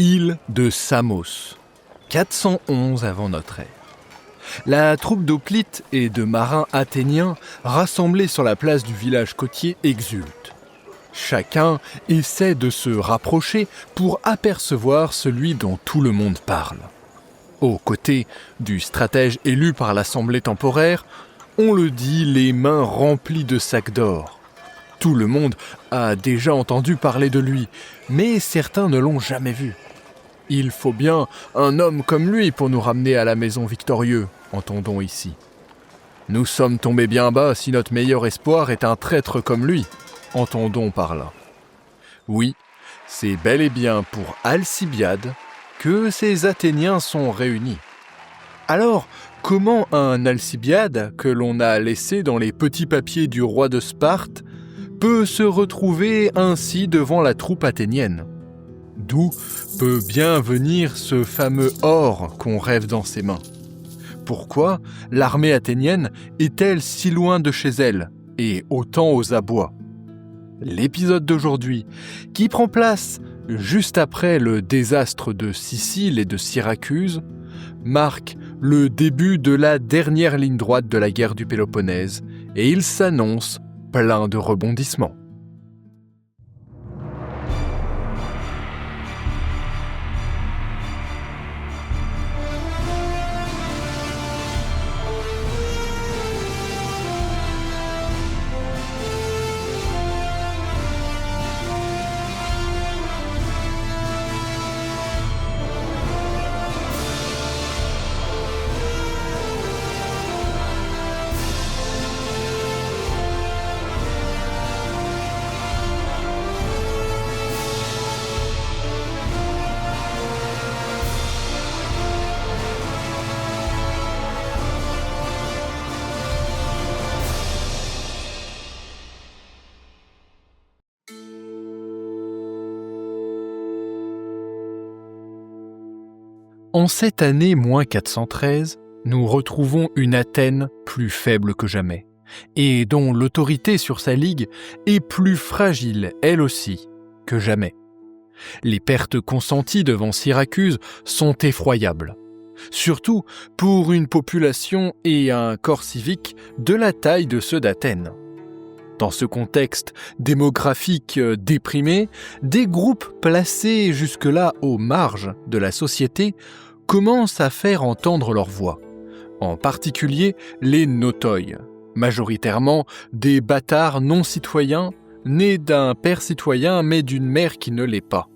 Île de Samos, 411 avant notre ère. La troupe d'hoplites et de marins athéniens rassemblés sur la place du village côtier exulte. Chacun essaie de se rapprocher pour apercevoir celui dont tout le monde parle. Aux côtés du stratège élu par l'assemblée temporaire, on le dit, les mains remplies de sacs d'or. Tout le monde a déjà entendu parler de lui, mais certains ne l'ont jamais vu. Il faut bien un homme comme lui pour nous ramener à la maison victorieux, entendons ici. Nous sommes tombés bien bas si notre meilleur espoir est un traître comme lui, entendons par là. Oui, c'est bel et bien pour Alcibiade que ces Athéniens sont réunis. Alors, comment un Alcibiade, que l'on a laissé dans les petits papiers du roi de Sparte, peut se retrouver ainsi devant la troupe athénienne ? D'où peut bien venir ce fameux or qu'on rêve dans ses mains ? Pourquoi l'armée athénienne est-elle si loin de chez elle et autant aux abois ? L'épisode d'aujourd'hui, qui prend place juste après le désastre de Sicile et de Syracuse, marque le début de la dernière ligne droite de la guerre du Péloponnèse et il s'annonce plein de rebondissements. En cette année moins 413, nous retrouvons une Athènes plus faible que jamais, et dont l'autorité sur sa ligue est plus fragile, elle aussi, que jamais. Les pertes consenties devant Syracuse sont effroyables, surtout pour une population et un corps civique de la taille de ceux d'Athènes. Dans ce contexte démographique déprimé, des groupes placés jusque-là aux marges de la société commencent à faire entendre leur voix, en particulier les notoi, majoritairement des bâtards non-citoyens nés d'un père citoyen mais d'une mère qui ne l'est pas.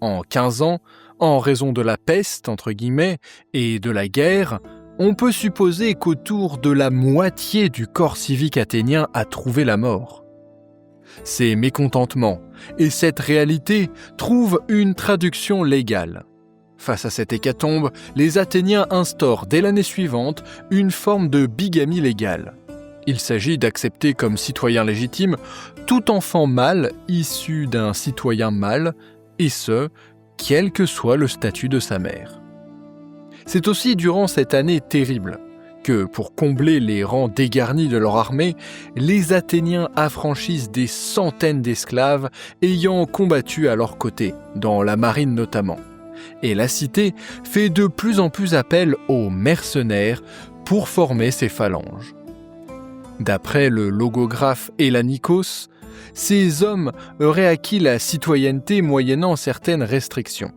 En 15 ans, en raison de la peste, entre guillemets, et de la guerre, on peut supposer qu'autour de la moitié du corps civique athénien a trouvé la mort. Ces mécontentements et cette réalité trouvent une traduction légale. Face à cette hécatombe, les Athéniens instaurent dès l'année suivante une forme de bigamie légale. Il s'agit d'accepter comme citoyen légitime tout enfant mâle issu d'un citoyen mâle, et ce, quel que soit le statut de sa mère. C'est aussi durant cette année terrible que, pour combler les rangs dégarnis de leur armée, les Athéniens affranchissent des centaines d'esclaves ayant combattu à leur côté, dans la marine notamment. Et la cité fait de plus en plus appel aux mercenaires pour former ses phalanges. D'après le logographe Hélanikos, ces hommes auraient acquis la citoyenneté moyennant certaines restrictions.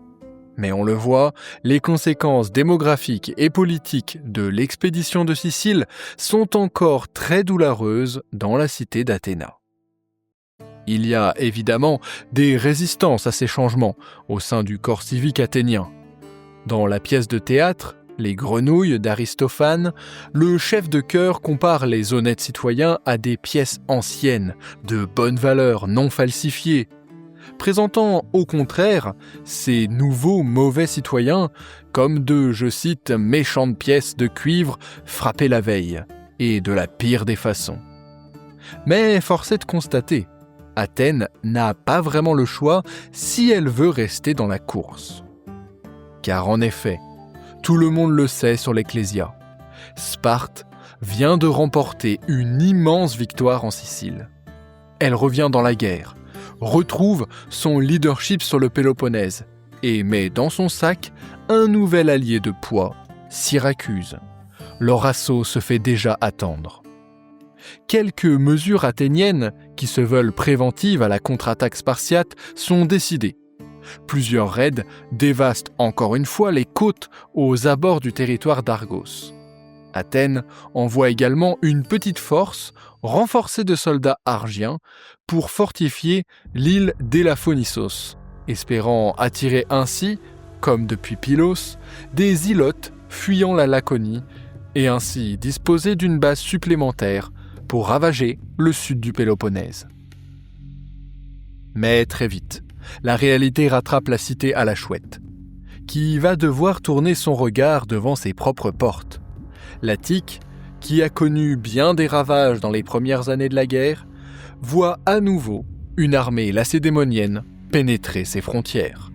Mais on le voit, les conséquences démographiques et politiques de l'expédition de Sicile sont encore très douloureuses dans la cité d'Athéna. Il y a évidemment des résistances à ces changements au sein du corps civique athénien. Dans la pièce de théâtre, Les Grenouilles d'Aristophane, le chef de chœur compare les honnêtes citoyens à des pièces anciennes, de bonne valeur, non falsifiées, présentant au contraire ces nouveaux mauvais citoyens comme de, je cite, méchantes pièces de cuivre frappées la veille, et de la pire des façons. Mais force est de constater, Athènes n'a pas vraiment le choix si elle veut rester dans la course. Car en effet, tout le monde le sait sur l'Ecclésia, Sparte vient de remporter une immense victoire en Sicile. Elle revient dans la guerre, retrouve son leadership sur le Péloponnèse et met dans son sac un nouvel allié de poids, Syracuse. Leur assaut se fait déjà attendre. Quelques mesures athéniennes, qui se veulent préventives à la contre-attaque spartiate, sont décidées. Plusieurs raids dévastent encore une fois les côtes aux abords du territoire d'Argos. Athènes envoie également une petite force renforcée de soldats argiens pour fortifier l'île d'Élaphonissos, espérant attirer ainsi, comme depuis Pylos, des ilotes fuyant la Laconie et ainsi disposer d'une base supplémentaire pour ravager le sud du Péloponnèse. Mais très vite, la réalité rattrape la cité à la chouette, qui va devoir tourner son regard devant ses propres portes. L'Attique, qui a connu bien des ravages dans les premières années de la guerre, voit à nouveau une armée lacédémonienne pénétrer ses frontières.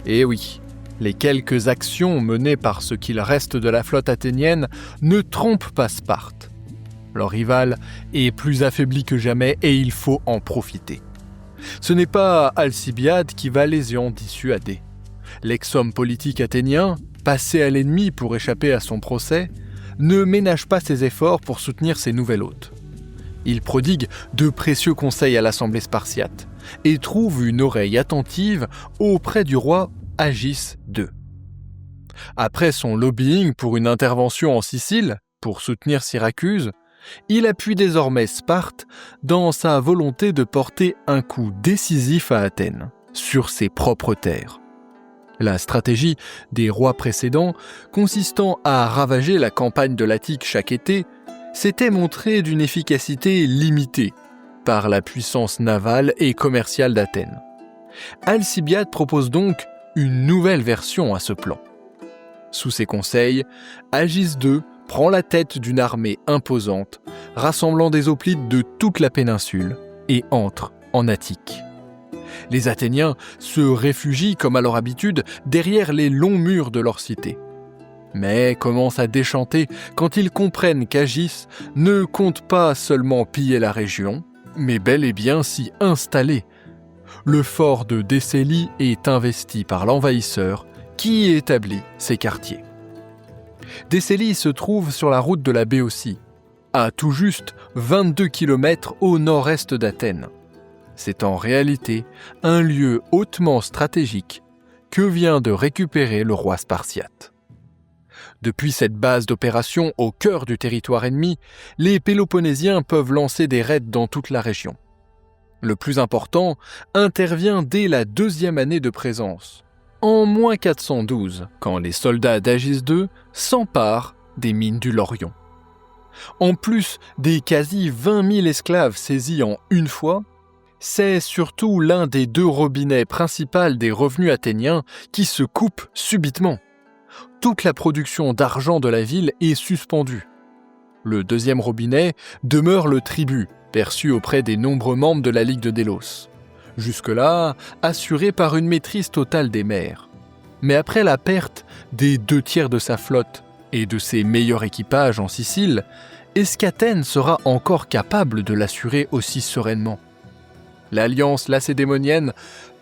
Et oui, les quelques actions menées par ce qu'il reste de la flotte athénienne ne trompent pas Sparte. Leur rival est plus affaibli que jamais et il faut en profiter. Ce n'est pas Alcibiade qui va les en dissuader. L'ex-homme politique athénien, passé à l'ennemi pour échapper à son procès, ne ménage pas ses efforts pour soutenir ses nouvelles hôtes. Il prodigue de précieux conseils à l'assemblée spartiate et trouve une oreille attentive auprès du roi Agis II. Après son lobbying pour une intervention en Sicile, pour soutenir Syracuse, il appuie désormais Sparte dans sa volonté de porter un coup décisif à Athènes, sur ses propres terres. La stratégie des rois précédents, consistant à ravager la campagne de l'Attique chaque été, s'était montrée d'une efficacité limitée par la puissance navale et commerciale d'Athènes. Alcibiade propose donc une nouvelle version à ce plan. Sous ses conseils, Agis II prend la tête d'une armée imposante, rassemblant des hoplites de toute la péninsule, et entre en Attique. Les Athéniens se réfugient, comme à leur habitude, derrière les longs murs de leur cité. Mais commencent à déchanter quand ils comprennent qu'Agis ne compte pas seulement piller la région, mais bel et bien s'y installer. Le fort de Décélie est investi par l'envahisseur qui établit ses quartiers. Décélie se trouve sur la route de la Béotie, à tout juste 22 km au nord-est d'Athènes. C'est en réalité un lieu hautement stratégique que vient de récupérer le roi spartiate. Depuis cette base d'opération au cœur du territoire ennemi, les Péloponnésiens peuvent lancer des raids dans toute la région. Le plus important intervient dès la deuxième année de présence, en moins 412, quand les soldats d'Agis II s'emparent des mines du Laurion. En plus des quasi 20 000 esclaves saisis en une fois, c'est surtout l'un des deux robinets principaux des revenus athéniens qui se coupe subitement. Toute la production d'argent de la ville est suspendue. Le deuxième robinet demeure le tribut, perçu auprès des nombreux membres de la Ligue de Délos. Jusque-là, assuré par une maîtrise totale des mers. Mais après la perte des 2/3 de sa flotte et de ses meilleurs équipages en Sicile, est-ce qu'Athènes sera encore capable de l'assurer aussi sereinement ? L'alliance lacédémonienne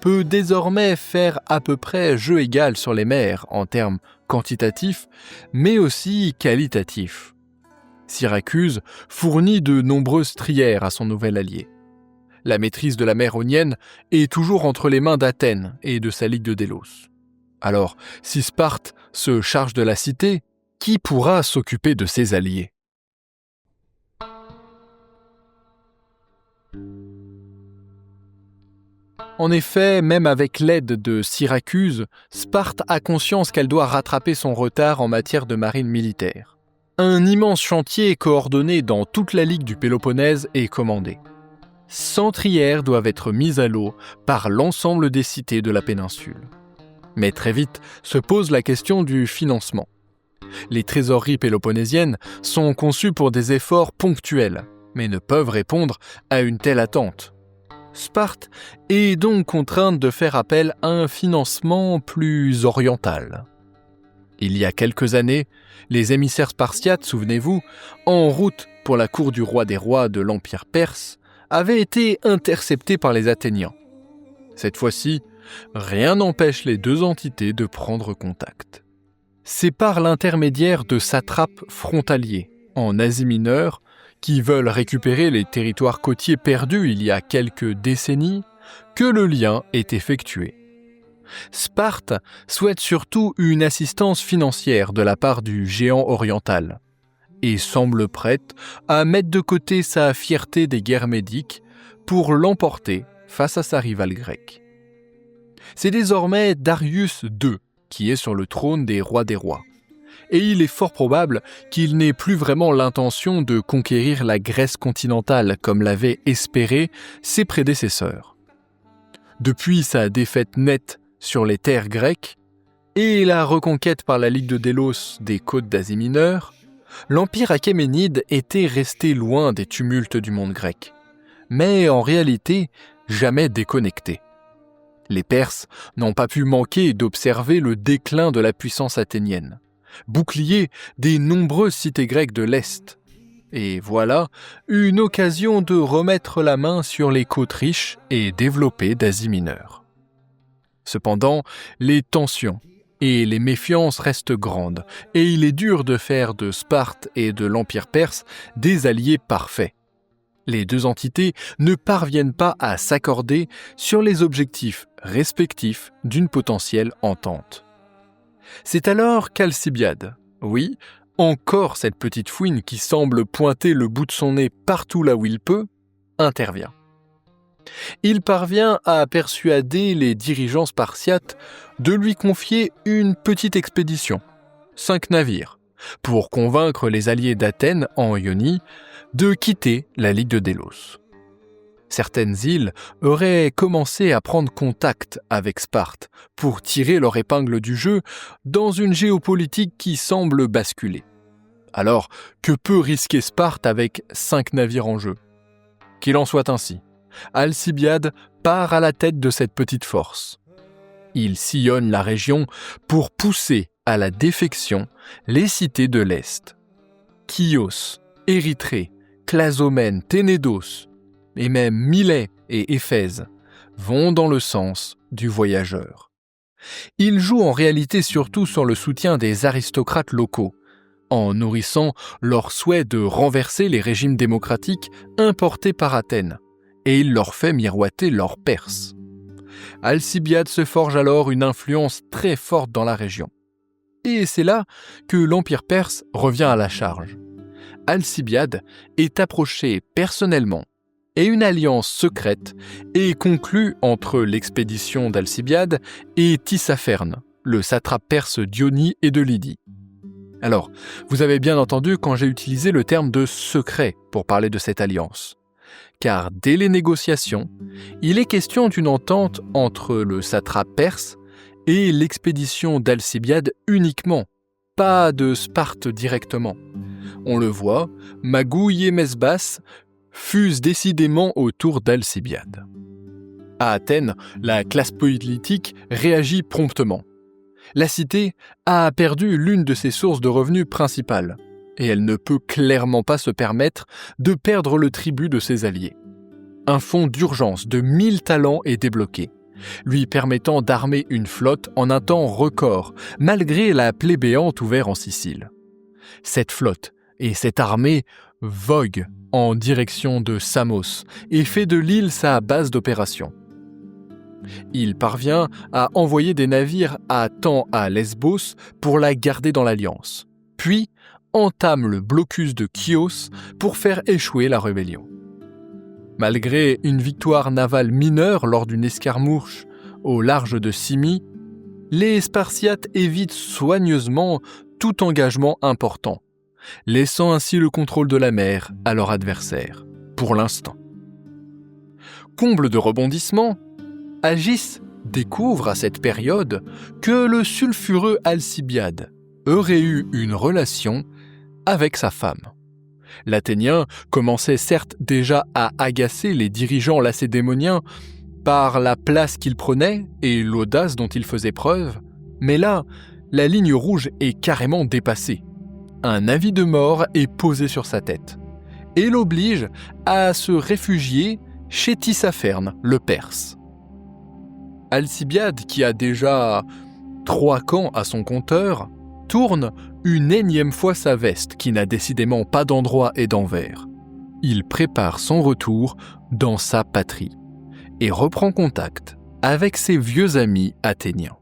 peut désormais faire à peu près jeu égal sur les mers en termes quantitatifs, mais aussi qualitatifs. Syracuse fournit de nombreuses trières à son nouvel allié. La maîtrise de la mer Ionienne est toujours entre les mains d'Athènes et de sa Ligue de Délos. Alors, si Sparte se charge de la cité, qui pourra s'occuper de ses alliés ? En effet, même avec l'aide de Syracuse, Sparte a conscience qu'elle doit rattraper son retard en matière de marine militaire. Un immense chantier coordonné dans toute la Ligue du Péloponnèse est commandé. 100 trières doivent être mises à l'eau par l'ensemble des cités de la péninsule. Mais très vite se pose la question du financement. Les trésoreries péloponnésiennes sont conçues pour des efforts ponctuels, mais ne peuvent répondre à une telle attente. Sparte est donc contrainte de faire appel à un financement plus oriental. Il y a quelques années, les émissaires spartiates, souvenez-vous, en route pour la cour du roi des rois de l'Empire perse, avaient été interceptés par les Athéniens. Cette fois-ci, rien n'empêche les deux entités de prendre contact. C'est par l'intermédiaire de satrapes frontaliers, en Asie mineure, qui veulent récupérer les territoires côtiers perdus il y a quelques décennies, que le lien est effectué. Sparte souhaite surtout une assistance financière de la part du géant oriental et semble prête à mettre de côté sa fierté des guerres médiques pour l'emporter face à sa rivale grecque. C'est désormais Darius II qui est sur le trône des rois, et il est fort probable qu'il n'ait plus vraiment l'intention de conquérir la Grèce continentale comme l'avaient espéré ses prédécesseurs. Depuis sa défaite nette sur les terres grecques et la reconquête par la Ligue de Délos des côtes d'Asie mineure, l'empire achéménide était resté loin des tumultes du monde grec, mais en réalité jamais déconnecté. Les Perses n'ont pas pu manquer d'observer le déclin de la puissance athénienne, bouclier des nombreuses cités grecques de l'Est. Et voilà une occasion de remettre la main sur les côtes riches et développées d'Asie mineure. Cependant, les tensions et les méfiances restent grandes, et il est dur de faire de Sparte et de l'Empire perse des alliés parfaits. Les deux entités ne parviennent pas à s'accorder sur les objectifs respectifs d'une potentielle entente. C'est alors qu'Alcibiade, oui, encore cette petite fouine qui semble pointer le bout de son nez partout là où il peut, intervient. Il parvient à persuader les dirigeants spartiates de lui confier une petite expédition, 5 navires, pour convaincre les alliés d'Athènes en Ionie de quitter la Ligue de Délos. Certaines îles auraient commencé à prendre contact avec Sparte pour tirer leur épingle du jeu dans une géopolitique qui semble basculer. Alors, que peut risquer Sparte avec 5 navires en jeu ? Qu'il en soit ainsi. Alcibiade part à la tête de cette petite force. Il sillonne la région pour pousser à la défection les cités de l'Est. Chios, Érythrée, Clazomène, Ténédos, et même Milet et Éphèse vont dans le sens du voyageur. Il joue en réalité surtout sur le soutien des aristocrates locaux, en nourrissant leur souhait de renverser les régimes démocratiques importés par Athènes, et il leur fait miroiter leur Perse. Alcibiade se forge alors une influence très forte dans la région. Et c'est là que l'Empire perse revient à la charge. Alcibiade est approché personnellement et une alliance secrète est conclue entre l'expédition d'Alcibiade et Tissaphernes, le satrape perse d'Ionie et de Lydie. Alors, vous avez bien entendu quand j'ai utilisé le terme de secret pour parler de cette alliance. Car dès les négociations, il est question d'une entente entre le satrape perse et l'expédition d'Alcibiade uniquement, pas de Sparte directement. On le voit, Magouille et Mesbas fusent décidément autour d'Alcibiade. À Athènes, la classe politique réagit promptement. La cité a perdu l'une de ses sources de revenus principales, et elle ne peut clairement pas se permettre de perdre le tribut de ses alliés. Un fonds d'urgence de 1000 talents est débloqué, lui permettant d'armer une flotte en un temps record, malgré la plaie béante ouverte en Sicile. Cette flotte et cette armée voguent en direction de Samos et fait de l'île sa base d'opération. Il parvient à envoyer des navires à temps à Lesbos pour la garder dans l'Alliance, puis entame le blocus de Chios pour faire échouer la rébellion. Malgré une victoire navale mineure lors d'une escarmouche au large de Simi, les Spartiates évitent soigneusement tout engagement important, laissant ainsi le contrôle de la mer à leur adversaire, pour l'instant. Comble de rebondissement, Agis découvre à cette période que le sulfureux Alcibiade aurait eu une relation avec sa femme. L'Athénien commençait certes déjà à agacer les dirigeants lacédémoniens par la place qu'il prenait et l'audace dont il faisait preuve, mais là, la ligne rouge est carrément dépassée. Un avis de mort est posé sur sa tête et l'oblige à se réfugier chez Tissaphernes, le Perse. Alcibiade, qui a déjà 3 camps à son compteur, tourne une énième fois sa veste qui n'a décidément pas d'endroit et d'envers. Il prépare son retour dans sa patrie et reprend contact avec ses vieux amis athéniens.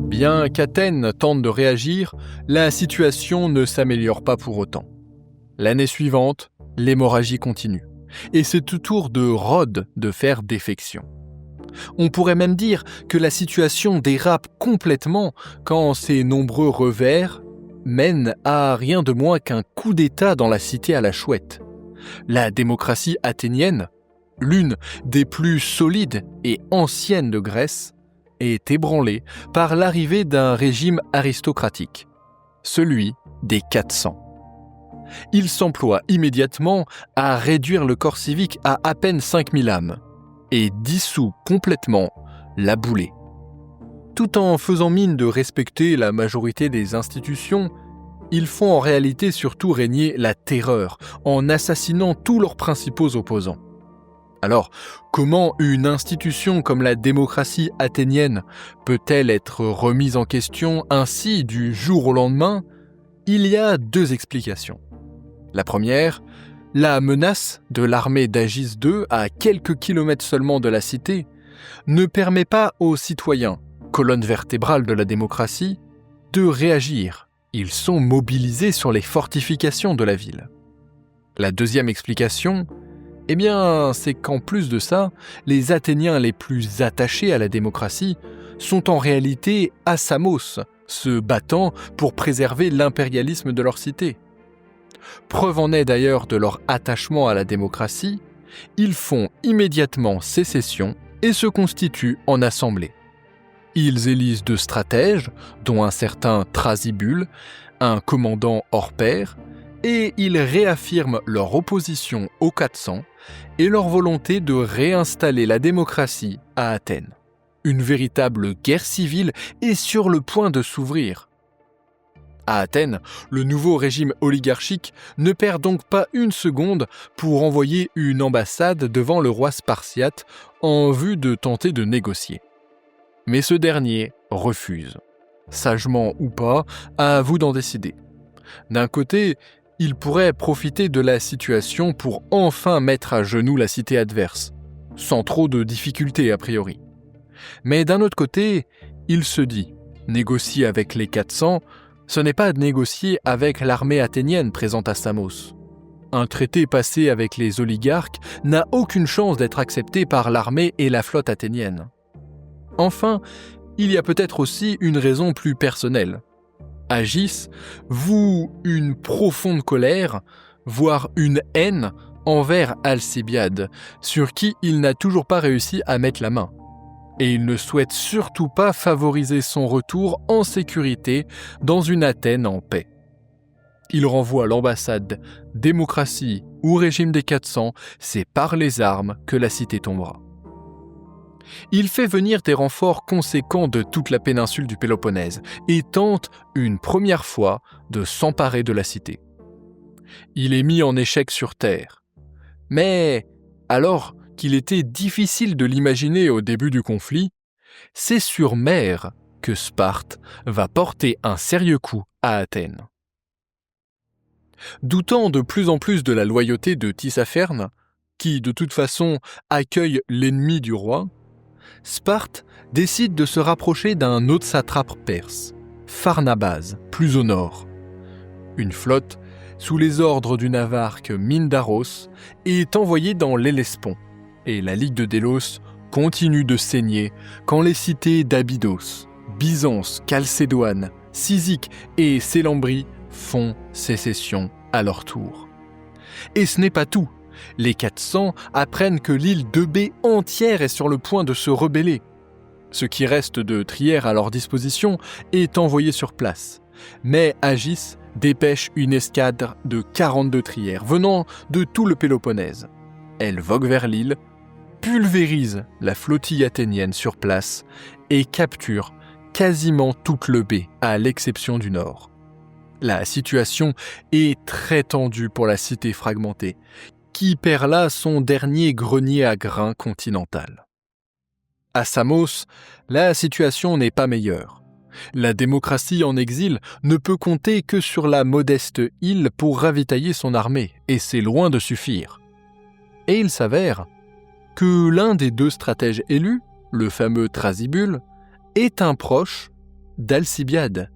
Bien qu'Athènes tente de réagir, la situation ne s'améliore pas pour autant. L'année suivante, l'hémorragie continue, et c'est au tour de Rhodes de faire défection. On pourrait même dire que la situation dérape complètement quand ces nombreux revers mènent à rien de moins qu'un coup d'État dans la cité à la chouette. La démocratie athénienne, l'une des plus solides et anciennes de Grèce, est ébranlée par l'arrivée d'un régime aristocratique, celui des 400. Il s'emploie immédiatement à réduire le corps civique à peine 5000 âmes et dissout complètement la boulée. Tout en faisant mine de respecter la majorité des institutions, ils font en réalité surtout régner la terreur en assassinant tous leurs principaux opposants. Alors, comment une institution comme la démocratie athénienne peut-elle être remise en question ainsi du jour au lendemain ? Il y a 2 explications. La première, la menace de l'armée d'Agis II à quelques kilomètres seulement de la cité ne permet pas aux citoyens, colonne vertébrale de la démocratie, de réagir. Ils sont mobilisés sur les fortifications de la ville. La deuxième explication, c'est qu'en plus de ça, les Athéniens les plus attachés à la démocratie sont en réalité à Samos, se battant pour préserver l'impérialisme de leur cité. Preuve en est d'ailleurs de leur attachement à la démocratie, ils font immédiatement sécession et se constituent en assemblée. Ils élisent 2 stratèges, dont un certain Thrasybule, un commandant hors pair, et ils réaffirment leur opposition aux 400 et leur volonté de réinstaller la démocratie à Athènes. Une véritable guerre civile est sur le point de s'ouvrir. À Athènes, le nouveau régime oligarchique ne perd donc pas une seconde pour envoyer une ambassade devant le roi spartiate en vue de tenter de négocier. Mais ce dernier refuse. Sagement ou pas, à vous d'en décider. D'un côté, il pourrait profiter de la situation pour enfin mettre à genoux la cité adverse, sans trop de difficultés a priori. Mais d'un autre côté, il se dit, négocier avec les 400, ce n'est pas négocier avec l'armée athénienne présente à Samos. Un traité passé avec les oligarques n'a aucune chance d'être accepté par l'armée et la flotte athénienne. Enfin, il y a peut-être aussi une raison plus personnelle. Agis voue une profonde colère, voire une haine envers Alcibiade, sur qui il n'a toujours pas réussi à mettre la main. Et il ne souhaite surtout pas favoriser son retour en sécurité dans une Athènes en paix. Il renvoie l'ambassade « Démocratie » ou « Régime des 400 », c'est par les armes que la cité tombera. Il fait venir des renforts conséquents de toute la péninsule du Péloponnèse et tente une première fois de s'emparer de la cité. Il est mis en échec sur terre. Mais alors qu'il était difficile de l'imaginer au début du conflit, c'est sur mer que Sparte va porter un sérieux coup à Athènes. Doutant de plus en plus de la loyauté de Tissaphernes, qui de toute façon accueille l'ennemi du roi, Sparte décide de se rapprocher d'un autre satrape perse, Pharnabase, plus au nord. Une flotte, sous les ordres du navarque Mindaros, est envoyée dans l'Hellespont, et la Ligue de Délos continue de saigner quand les cités d'Abydos, Byzance, Chalcédoine, Cyzique et Célembrie font sécession à leur tour. Et ce n'est pas tout. Les 400 apprennent que l'île d'Eubée entière est sur le point de se rebeller. Ce qui reste de Trière à leur disposition est envoyé sur place. Mais Agis dépêche une escadre de 42 trières venant de tout le Péloponnèse. Elle vogue vers l'île, pulvérise la flottille athénienne sur place et capture quasiment toute le baie, à l'exception du nord. La situation est très tendue pour la cité fragmentée, qui perd là son dernier grenier à grains continental. À Samos, la situation n'est pas meilleure. La démocratie en exil ne peut compter que sur la modeste île pour ravitailler son armée, et c'est loin de suffire. Et il s'avère que l'un des deux stratèges élus, le fameux Thrasybule, est un proche d'Alcibiade.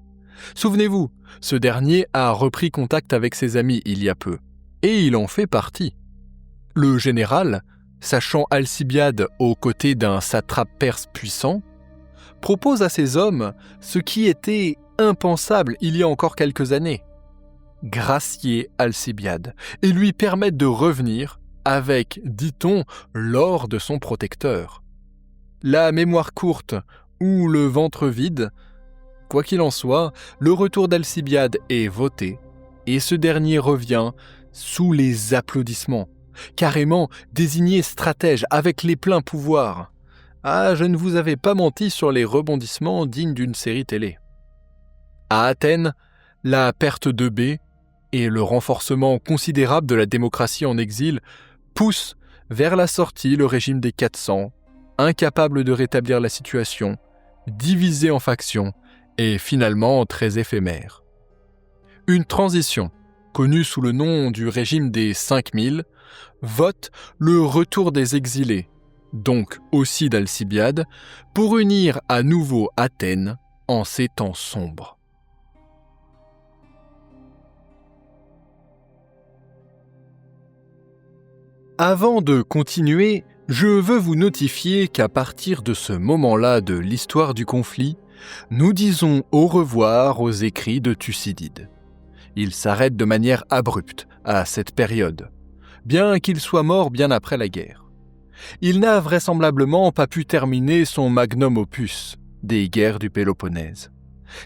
Souvenez-vous, ce dernier a repris contact avec ses amis il y a peu, et il en fait partie. Le général, sachant Alcibiade aux côtés d'un satrape perse puissant, propose à ses hommes ce qui était impensable il y a encore quelques années: gracier Alcibiade et lui permettre de revenir avec, dit-on, l'or de son protecteur. La mémoire courte ou le ventre vide, quoi qu'il en soit, le retour d'Alcibiade est voté et ce dernier revient sous les applaudissements, carrément désigné stratège avec les pleins pouvoirs. Ah, je ne vous avais pas menti sur les rebondissements dignes d'une série télé. À Athènes, la perte de baie et le renforcement considérable de la démocratie en exil poussent vers la sortie le régime des 400, incapable de rétablir la situation, divisé en factions et finalement très éphémère. Une transition, connue sous le nom du régime des 5000, vote le retour des exilés, donc aussi d'Alcibiade, pour unir à nouveau Athènes en ces temps sombres. Avant de continuer, je veux vous notifier qu'à partir de ce moment-là de l'histoire du conflit, nous disons au revoir aux écrits de Thucydide. Il s'arrête de manière abrupte à cette période, bien qu'il soit mort bien après la guerre. Il n'a vraisemblablement pas pu terminer son magnum opus, des guerres du Péloponnèse.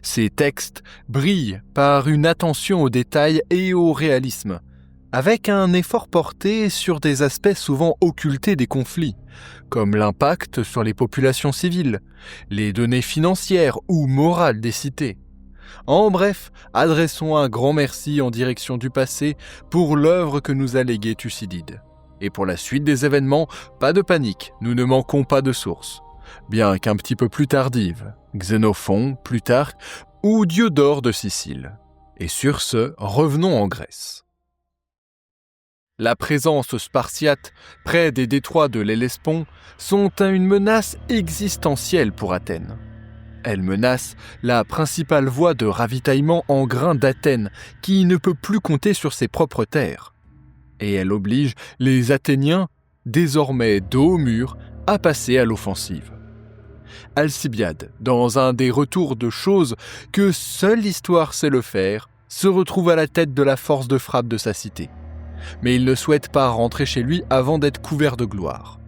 Ses textes brillent par une attention aux détails et au réalisme, avec un effort porté sur des aspects souvent occultés des conflits, comme l'impact sur les populations civiles, les données financières ou morales des cités. En bref, adressons un grand merci en direction du passé pour l'œuvre que nous a léguée Thucydide. Et pour la suite des événements, pas de panique, nous ne manquons pas de sources. Bien qu'un petit peu plus tardives, Xénophon, Plutarque ou Diodore de Sicile. Et sur ce, revenons en Grèce. La présence spartiate près des détroits de l'Hellespont sont une menace existentielle pour Athènes. Elle menace la principale voie de ravitaillement en grains d'Athènes, qui ne peut plus compter sur ses propres terres. Et elle oblige les Athéniens, désormais dos au mur, à passer à l'offensive. Alcibiade, dans un des retours de choses que seule l'histoire sait le faire, se retrouve à la tête de la force de frappe de sa cité. Mais il ne souhaite pas rentrer chez lui avant d'être couvert de gloire.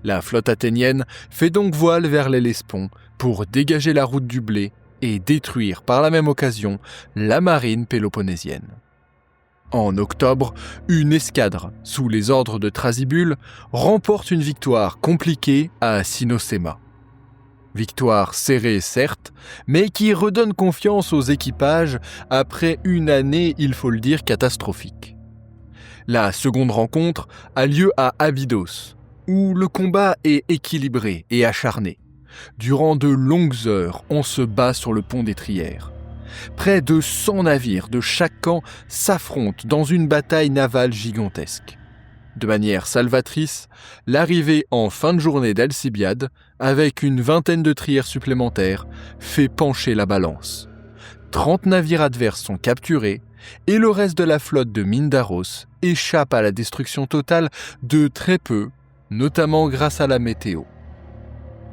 La flotte athénienne fait donc voile vers l'Hellespont pour dégager la route du blé et détruire par la même occasion la marine péloponnésienne. En octobre, une escadre, sous les ordres de Thrasybule, remporte une victoire compliquée à Cynossema. Victoire serrée certes, mais qui redonne confiance aux équipages après une année, il faut le dire, catastrophique. La seconde rencontre a lieu à Abydos, où le combat est équilibré et acharné. Durant de longues heures, on se bat sur le pont d'Étrière. Près de 100 navires de chaque camp s'affrontent dans une bataille navale gigantesque. De manière salvatrice, l'arrivée en fin de journée d'Alcibiade, avec une vingtaine de trières supplémentaires, fait pencher la balance. 30 navires adverses sont capturés et le reste de la flotte de Mindaros échappe à la destruction totale de très peu, notamment grâce à la météo.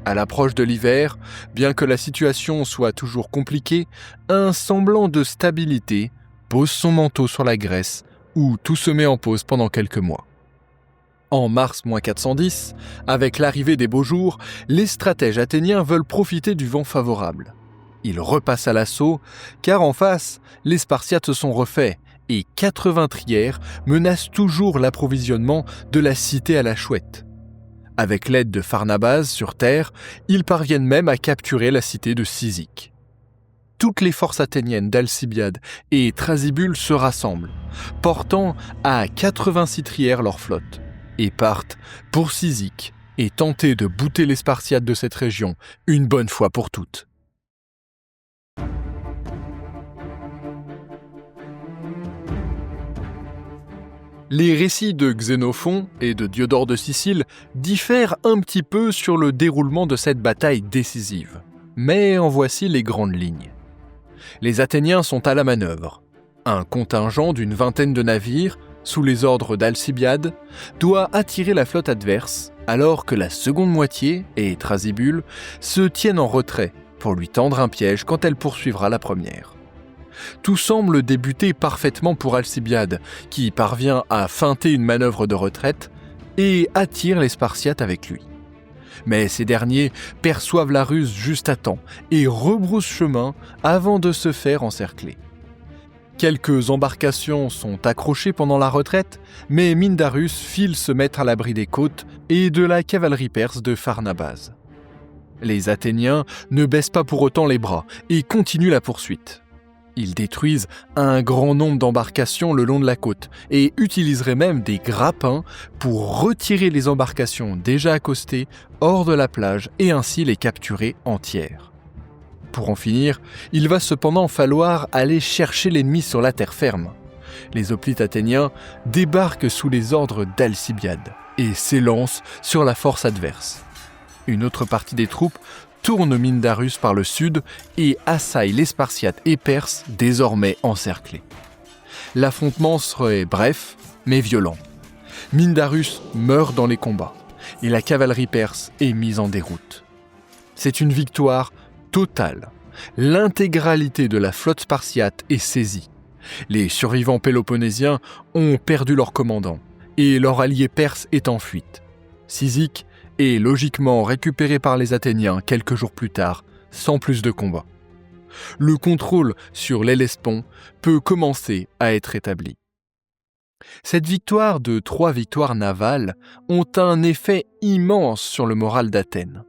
À l'approche de l'hiver, bien que la situation soit toujours compliquée, un semblant de stabilité pose son manteau sur la Grèce, où tout se met en pause pendant quelques mois. En mars 410, avec l'arrivée des beaux jours, les stratèges athéniens veulent profiter du vent favorable. Ils repassent à l'assaut, car en face, les Spartiates se sont refaits et 80 trières menacent toujours l'approvisionnement de la cité à la chouette. Avec l'aide de Pharnabase sur terre, ils parviennent même à capturer la cité de Cyzique. Toutes les forces athéniennes d'Alcibiade et Thrasybule se rassemblent, portant à 86 trières leur flotte, et partent pour Cyzique et tenter de bouter les Spartiates de cette région une bonne fois pour toutes. Les récits de Xénophon et de Diodore de Sicile diffèrent un petit peu sur le déroulement de cette bataille décisive, mais en voici les grandes lignes. Les Athéniens sont à la manœuvre. Un contingent d'une vingtaine de navires, sous les ordres d'Alcibiade, doit attirer la flotte adverse, alors que la seconde moitié, et Thrasybule, se tiennent en retrait pour lui tendre un piège quand elle poursuivra la première. Tout semble débuter parfaitement pour Alcibiade, qui parvient à feinter une manœuvre de retraite et attire les Spartiates avec lui. Mais ces derniers perçoivent la ruse juste à temps et rebroussent chemin avant de se faire encercler. Quelques embarcations sont accrochées pendant la retraite, mais Mindarus file se mettre à l'abri des côtes et de la cavalerie perse de Pharnabase. Les Athéniens ne baissent pas pour autant les bras et continuent la poursuite. Ils détruisent un grand nombre d'embarcations le long de la côte et utiliseraient même des grappins pour retirer les embarcations déjà accostées hors de la plage et ainsi les capturer entières. Pour en finir, il va cependant falloir aller chercher l'ennemi sur la terre ferme. Les hoplites athéniens débarquent sous les ordres d'Alcibiade et s'élancent sur la force adverse. Une autre partie des troupes tourne Mindarus par le sud et assaille les Spartiates et Perses désormais encerclés. L'affrontement serait bref, mais violent. Mindarus meurt dans les combats et la cavalerie perse est mise en déroute. C'est une victoire totale. L'intégralité de la flotte spartiate est saisie. Les survivants péloponnésiens ont perdu leur commandant et leur allié perse est en fuite. Cyzique est logiquement récupéré par les Athéniens quelques jours plus tard, sans plus de combats. Le contrôle sur l'Hellespont peut commencer à être établi. Cette victoire de 3 victoires navales ont un effet immense sur le moral d'Athènes.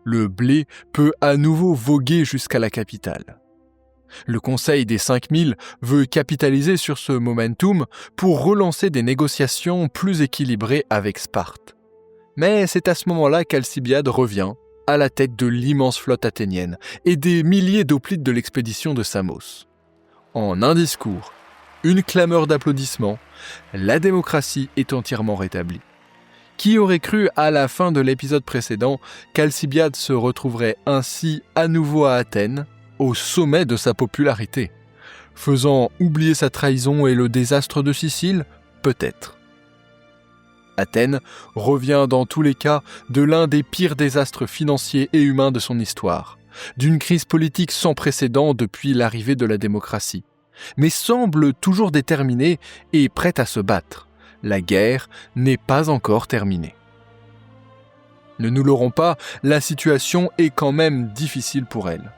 Le blé peut à nouveau voguer jusqu'à la capitale. Le Conseil des 5000 veut capitaliser sur ce momentum pour relancer des négociations plus équilibrées avec Sparte. Mais c'est à ce moment-là qu'Alcibiade revient, à la tête de l'immense flotte athénienne et des milliers d'hoplites de l'expédition de Samos. En un discours, une clameur d'applaudissements, la démocratie est entièrement rétablie. Qui aurait cru à la fin de l'épisode précédent qu'Alcibiade se retrouverait ainsi à nouveau à Athènes, au sommet de sa popularité, faisant oublier sa trahison et le désastre de Sicile? Peut-être. Athènes revient dans tous les cas de l'un des pires désastres financiers et humains de son histoire, d'une crise politique sans précédent depuis l'arrivée de la démocratie, mais semble toujours déterminée et prête à se battre. La guerre n'est pas encore terminée. Ne nous leurrons pas, la situation est quand même difficile pour elle.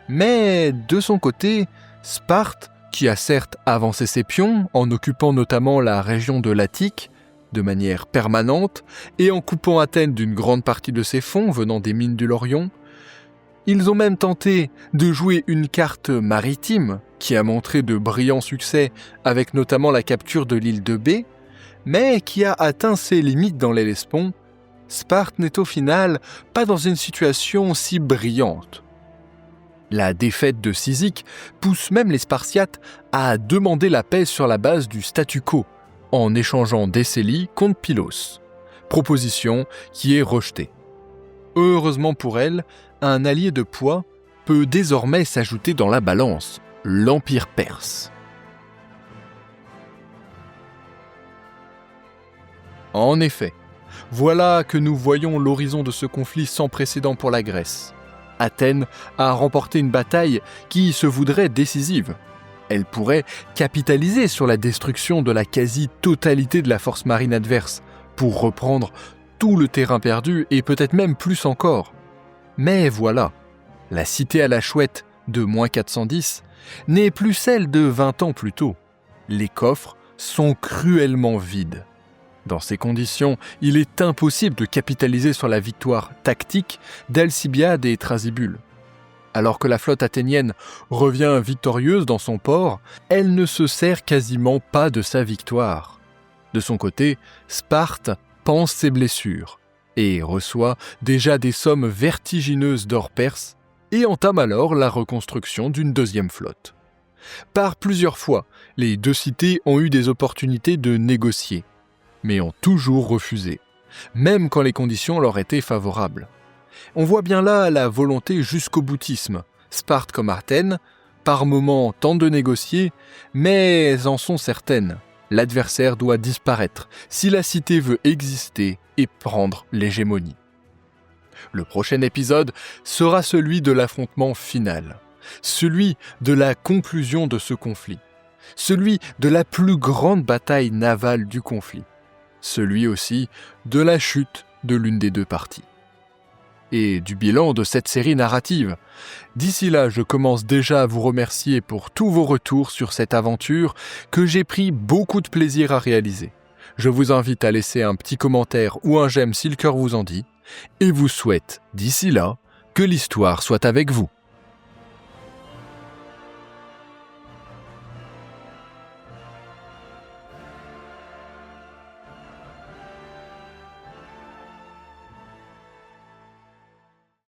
Mais de son côté, Sparte, qui a certes avancé ses pions en occupant notamment la région de l'Attique, de manière permanente, et en coupant Athènes d'une grande partie de ses fonds venant des mines du Laurion. Ils ont même tenté de jouer une carte maritime, qui a montré de brillants succès avec notamment la capture de l'île de Bé, mais qui a atteint ses limites dans l'Hellespont. Sparte n'est au final pas dans une situation si brillante. La défaite de Cyzique pousse même les Spartiates à demander la paix sur la base du statu quo, en échangeant Décélie contre Pylos, proposition qui est rejetée. Heureusement pour elle, un allié de poids peut désormais s'ajouter dans la balance, l'Empire perse. En effet, voilà que nous voyons l'horizon de ce conflit sans précédent pour la Grèce. Athènes a remporté une bataille qui se voudrait décisive. Elle pourrait capitaliser sur la destruction de la quasi-totalité de la force marine adverse pour reprendre tout le terrain perdu et peut-être même plus encore. Mais voilà, la cité à la chouette de -410 n'est plus celle de 20 ans plus tôt. Les coffres sont cruellement vides. Dans ces conditions, il est impossible de capitaliser sur la victoire tactique d'Alcibiade et Thrasybule. Alors que la flotte athénienne revient victorieuse dans son port, elle ne se sert quasiment pas de sa victoire. De son côté, Sparte panse ses blessures et reçoit déjà des sommes vertigineuses d'or perse et entame alors la reconstruction d'une deuxième flotte. Par plusieurs fois, les deux cités ont eu des opportunités de négocier, mais ont toujours refusé, même quand les conditions leur étaient favorables. On voit bien là la volonté jusqu'au boutisme. Sparte comme Athènes, par moments tentent de négocier, mais en sont certaines. L'adversaire doit disparaître si la cité veut exister et prendre l'hégémonie. Le prochain épisode sera celui de l'affrontement final, celui de la conclusion de ce conflit, celui de la plus grande bataille navale du conflit, celui aussi de la chute de l'une des deux parties. Et du bilan de cette série narrative. D'ici là, je commence déjà à vous remercier pour tous vos retours sur cette aventure que j'ai pris beaucoup de plaisir à réaliser. Je vous invite à laisser un petit commentaire ou un j'aime si le cœur vous en dit, et vous souhaite, d'ici là, que l'histoire soit avec vous.